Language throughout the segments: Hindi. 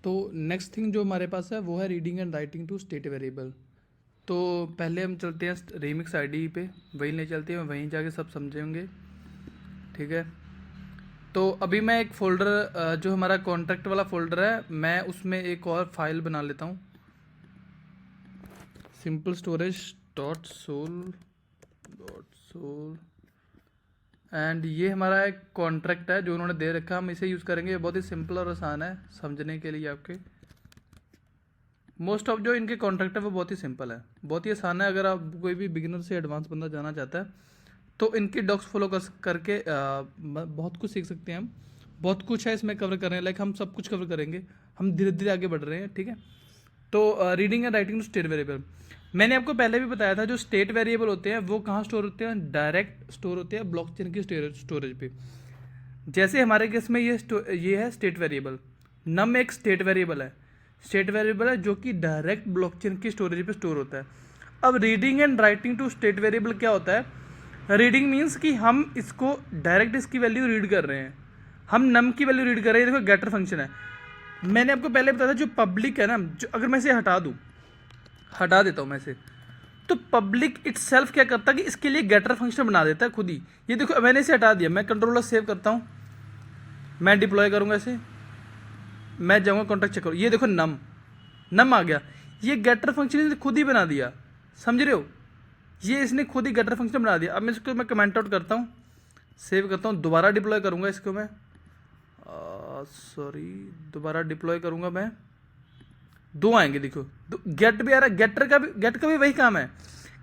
तो नेक्स्ट थिंग जो हमारे पास है वो है reading and writing to state variable. तो पहले हम चलते हैं रीमिक्स आईडी पे, वहीं ले चलते हैं, वहीं जाके सब समझेंगे। ठीक है, तो अभी मैं एक फ़ोल्डर जो हमारा कॉन्ट्रैक्ट वाला फ़ोल्डर है, मैं उसमें एक और फाइल बना लेता हूँ, simple storage dot sol and ये हमारा एक कॉन्ट्रैक्ट है जो उन्होंने दे रखा है, हम इसे यूज़ करेंगे। बहुत ही सिंपल और आसान है समझने के लिए आपके। मोस्ट ऑफ जो इनके कॉन्ट्रैक्ट है वो बहुत ही सिंपल है, बहुत ही आसान है। अगर आप कोई भी बिगिनर से एडवांस बंदा जाना चाहता है तो इनकी डॉक्स फॉलो करके बहुत कुछ सीख सकते हैं हम। बहुत कुछ है इसमें कवर करने लाइक, हम सब कुछ कवर करेंगे, हम धीरे धीरे आगे बढ़ रहे हैं। ठीक है, तो reading and writing to state variable, मैंने आपको पहले भी बताया था जो स्टेट वेरिएबल होते हैं वो कहाँ स्टोर होते हैं, डायरेक्ट स्टोर होते हैं ब्लॉकचेन की स्टोरेज पे। जैसे हमारे केस में ये है स्टेट वेरिएबल, नम एक स्टेट वेरिएबल है, स्टेट वेरिएबल है जो कि डायरेक्ट ब्लॉकचेन की स्टोरेज पे स्टोर होता है। अब reading and writing to state variable क्या होता है? रीडिंग मीन्स कि हम इसको डायरेक्ट इसकी वैल्यू रीड कर रहे हैं, हम नम की वैल्यू रीड कर रहे हैं। देखो गेटर फंक्शन है, मैंने आपको पहले बताया था जो पब्लिक है ना, जो अगर मैं इसे हटा देता हूँ मैं इसे, तो पब्लिक इटसेल्फ क्या करता है कि इसके लिए गेटर फंक्शन बना देता है खुद ही। ये देखो मैंने इसे हटा दिया, मैं कंट्रोलर सेव करता हूँ, मैं डिप्लॉय करूँगा इसे, मैं जाऊँगा कॉन्ट्रैक्ट चेक करूँ, ये देखो नम आ गया। ये गेटर फंक्शन इसने खुद ही बना दिया, समझ रहे हो? ये इसने खुद ही गेटर फंक्शन बना दिया। अब मैं इसको कमेंट आउट करता हूँ, सेव करता हूँ, दोबारा डिप्लॉय करूँगा इसको मैं, सॉरी दोबारा डिप्लॉय करूँगा मैं, दो आएंगे देखो, गेट भी आ रहा है, गेट का भी वही काम है।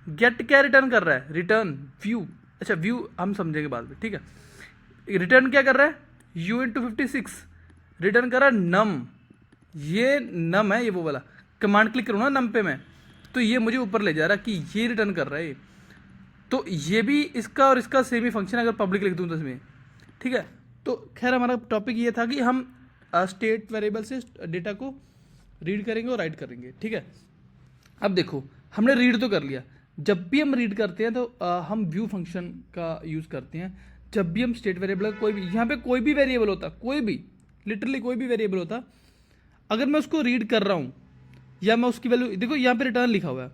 गेट क्या रिटर्न कर रहा है? रिटर्न व्यू, अच्छा व्यू हम समझेंगे बाद में। ठीक है, रिटर्न क्या कर रहा है? U/56 रिटर्न कर रहा है नम, ये नम है, ये वो वाला। कमांड क्लिक करूँ ना नम पे मैं, तो ये मुझे ऊपर ले जा रहा है कि ये रिटर्न कर रहा है। तो ये भी इसका और इसका सेम ही फंक्शन है अगर पब्लिक लिख दूँ तो इसमें। ठीक है, तो खैर हमारा टॉपिक ये था कि हम स्टेट वेरिएबल से डेटा को रीड करेंगे और राइट करेंगे। ठीक है, अब देखो हमने रीड तो कर लिया, जब भी हम रीड करते हैं तो हम व्यू फंक्शन का यूज़ करते हैं। जब भी हम स्टेट वेरिएबल कोई भी, यहाँ पे कोई भी वेरिएबल होता, कोई भी, लिटरली कोई भी वेरिएबल होता, अगर मैं उसको रीड कर रहा हूँ या मैं उसकी वैल्यू, देखो यहाँ पे रिटर्न लिखा हुआ है,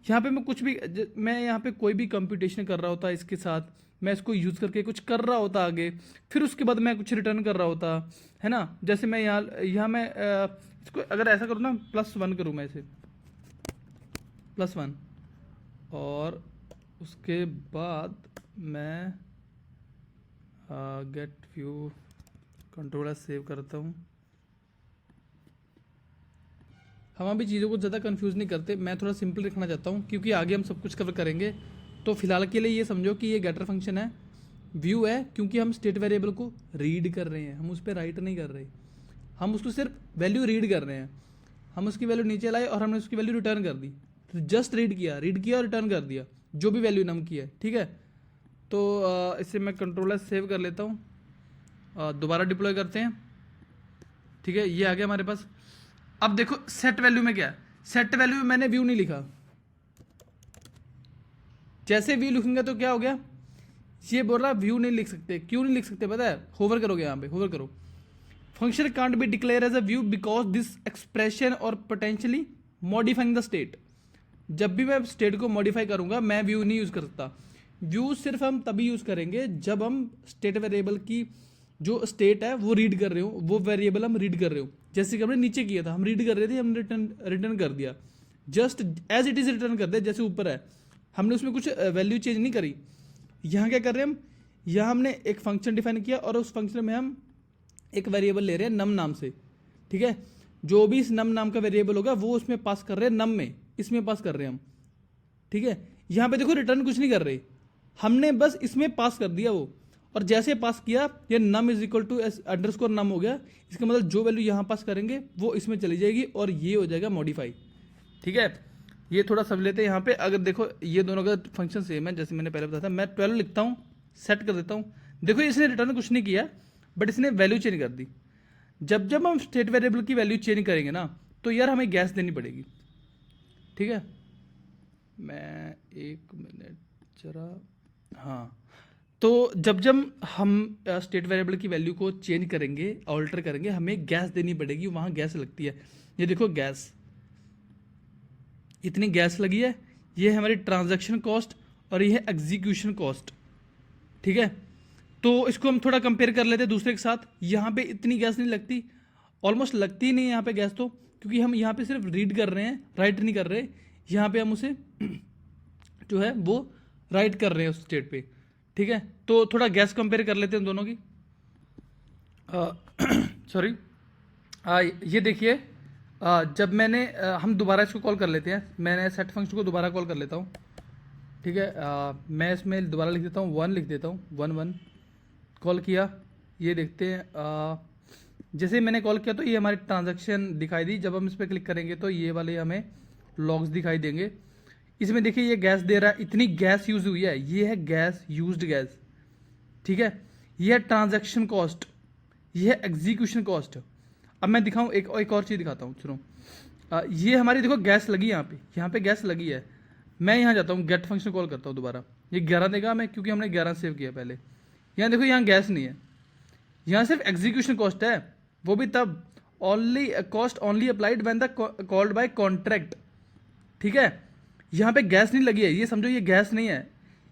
यहाँ पे मैं कुछ भी, मैं यहाँ पे कोई भी कंप्यूटेशन कर रहा होता इसके साथ, मैं इसको यूज़ करके कुछ कर रहा होता आगे, फिर उसके बाद मैं कुछ रिटर्न कर रहा होता है ना। जैसे मैं यहाँ मैं इसको अगर ऐसा करूँ ना, +1 करूँ मैं इसे, +1, और उसके बाद मैं गेट व्यू कंट्रोलर सेव करता हूँ। हम अभी चीज़ों को ज़्यादा कंफ्यूज नहीं करते, मैं थोड़ा सिंपल रखना चाहता हूँ क्योंकि आगे हम सब कुछ कवर करेंगे। तो फिलहाल के लिए ये समझो कि ये गेटर फंक्शन है, व्यू है क्योंकि हम स्टेट वेरिएबल को रीड कर रहे हैं, हम उस पर राइट नहीं कर रहे, हम उसको सिर्फ वैल्यू रीड कर रहे हैं। हम उसकी वैल्यू नीचे लाए और हमने उसकी वैल्यू रिटर्न कर दी, जस्ट रीड किया और रिटर्न कर दिया जो भी वैल्यू नम की है। ठीक है, तो इसे मैं कंट्रोलर सेव कर लेता हूँ, दोबारा डिप्लॉय करते हैं। ठीक है, ये आ गया हमारे पास। अब देखो सेट वैल्यू में क्या है, सेट वैल्यू में मैंने व्यू नहीं लिखा, जैसे व्यू लिखूंगा तो क्या हो गया, ये बोल रहा व्यू नहीं लिख सकते। क्यों नहीं लिख सकते पता है? होवर करोगे, यहाँ पे होवर करो, function can't be declare as a view because this expression or potentially modifying the state. जब भी मैं स्टेट को मॉडिफाई करूंगा मैं व्यू नहीं यूज कर सकता। व्यू सिर्फ हम तभी यूज करेंगे जब हम स्टेट वेरिएबल की जो स्टेट है वो रीड कर रहे हो, वो वेरिएबल हम रीड कर रहे हो। जैसे कि हमने नीचे किया था, हम रीड कर रहे थे, हमने रिटर्न कर दिया, just as it is return कर दिया जैसे ऊपर है, हमने उसमें कुछ वैल्यू चेंज नहीं करी। यहाँ क्या कर रहे हैं हम, यहाँ हमने एक फंक्शन डिफाइन किया और उस फंक्शन में हम एक वेरिएबल ले रहे हैं नम नाम से। ठीक है, जो भी इस नम नाम का वेरिएबल होगा वो उसमें पास कर रहे हैं, नम में इसमें पास कर रहे हैं हम। ठीक है, यहाँ पे देखो रिटर्न कुछ नहीं कर रहे, हमने बस इसमें पास कर दिया वो, और जैसे पास किया ये num is equal to underscore num हो गया। इसका मतलब जो वैल्यू यहाँ पास करेंगे वो इसमें चली जाएगी और ये हो जाएगा मॉडिफाई। ठीक है, ये थोड़ा समझ लेते हैं यहाँ पे। अगर देखो ये दोनों का फंक्शन सेम है, जैसे मैंने पहले बताया था, मैं 12 लिखता हूँ, सेट कर देता हूँ, देखो इसने रिटर्न कुछ नहीं किया बट इसने वैल्यू चेंज कर दी। जब जब हम स्टेट वेरिएबल की वैल्यू चेंज करेंगे ना तो यार हमें गैस देनी पड़ेगी। ठीक है, मैं 1 मिनट जरा, हाँ, तो जब जब हम स्टेट वेरिएबल की वैल्यू को चेंज करेंगे, ऑल्टर करेंगे, हमें गैस देनी पड़ेगी, वहाँ गैस लगती है। ये देखो गैस, इतनी गैस लगी है, ये है हमारी ट्रांजैक्शन कॉस्ट और ये है एग्जीक्यूशन कॉस्ट, ठीक है। तो इसको हम थोड़ा कंपेयर कर लेते हैं दूसरे के साथ। यहाँ पे इतनी गैस नहीं लगती, ऑलमोस्ट लगती ही नहीं है यहाँ पे गैस, तो क्योंकि हम यहाँ पे सिर्फ रीड कर रहे हैं, राइट नहीं कर रहे। यहाँ पे हम उसे जो है वो राइट कर रहे हैं उस स्टेट पे, ठीक है। तो थोड़ा गैस कंपेयर कर लेते हैं दोनों की। सॉरी, ये देखिए, जब मैंने हम दोबारा इसको कॉल कर लेते हैं, मैंने सेट फंक्शन को दोबारा कॉल कर लेता हूँ, ठीक है। मैं इसमें दोबारा लिख देता हूँ 1, लिख देता हूँ 1 1 कॉल किया। ये देखते हैं, जैसे मैंने कॉल किया तो ये हमारी ट्रांजैक्शन दिखाई दी। जब हम इस पर क्लिक करेंगे तो ये वाले हमें लॉग्स दिखाई देंगे। इसमें देखिए ये गैस दे रहा है, इतनी गैस यूज हुई है, ये है गैस, यूज्ड गैस, ठीक है। ये है ट्रांजैक्शन कॉस्ट, ये है एग्जीक्यूशन कॉस्ट। अब मैं दिखाऊं, एक और चीज़ दिखाता हूँ, सुनो। ये हमारी देखो गैस लगी यहाँ पे गैस लगी है। मैं यहाँ जाता हूँ, गेट फंक्शन कॉल करता हूँ दोबारा, ये 11 देगा मैं, क्योंकि हमने 11 सेव किया पहले। यहाँ देखो यहाँ गैस नहीं है, यहाँ सिर्फ एग्जीक्यूशन कॉस्ट है, वो भी तब only cost only applied when the called by contract, ठीक है। यहाँ पे गैस नहीं लगी है, ये समझो ये गैस नहीं है,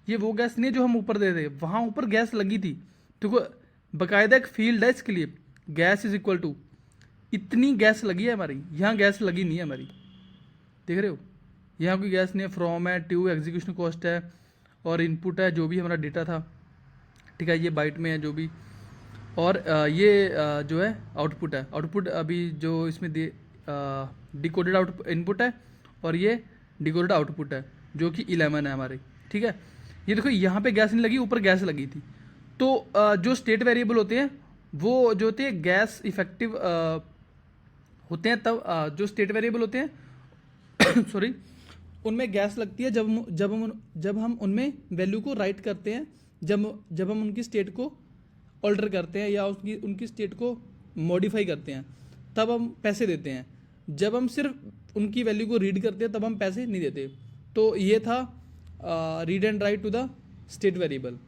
ये वो गैस नहीं है जो हम ऊपर दे रहे, वहाँ ऊपर गैस लगी थी। देखो बकायदा एक फील्ड है इसके लिए, गैस इज इक्वल टू, इतनी गैस लगी है हमारी, यहाँ गैस लगी नहीं है हमारी, देख रहे हो, यहाँ कोई गैस नहीं है। फ्रॉम है, टू एग्जीक्यूशन कॉस्ट है, और इनपुट है जो भी हमारा डेटा था, ठीक है, ये बाइट में है जो भी, और ये जो है आउटपुट है। आउटपुट अभी जो इसमें डिकोडेड आउट इनपुट है, और ये डिकोडेड आउटपुट है जो कि 11 है हमारी, ठीक है। ये देखो यहाँ पे गैस नहीं लगी, ऊपर गैस लगी थी। तो जो स्टेट वेरिएबल होते हैं वो जो होते हैं गैस इफेक्टिव होते हैं, तब जो स्टेट वेरिएबल होते हैं सॉरी, उनमें गैस लगती है जब हम उनमें वैल्यू को राइट करते हैं, जब हम उनकी स्टेट को ऑल्टर करते हैं या उनकी स्टेट को मॉडिफाई करते हैं, तब हम पैसे देते हैं। जब हम सिर्फ उनकी वैल्यू को रीड करते हैं तब हम पैसे नहीं देते। तो ये था read and write to the state variable.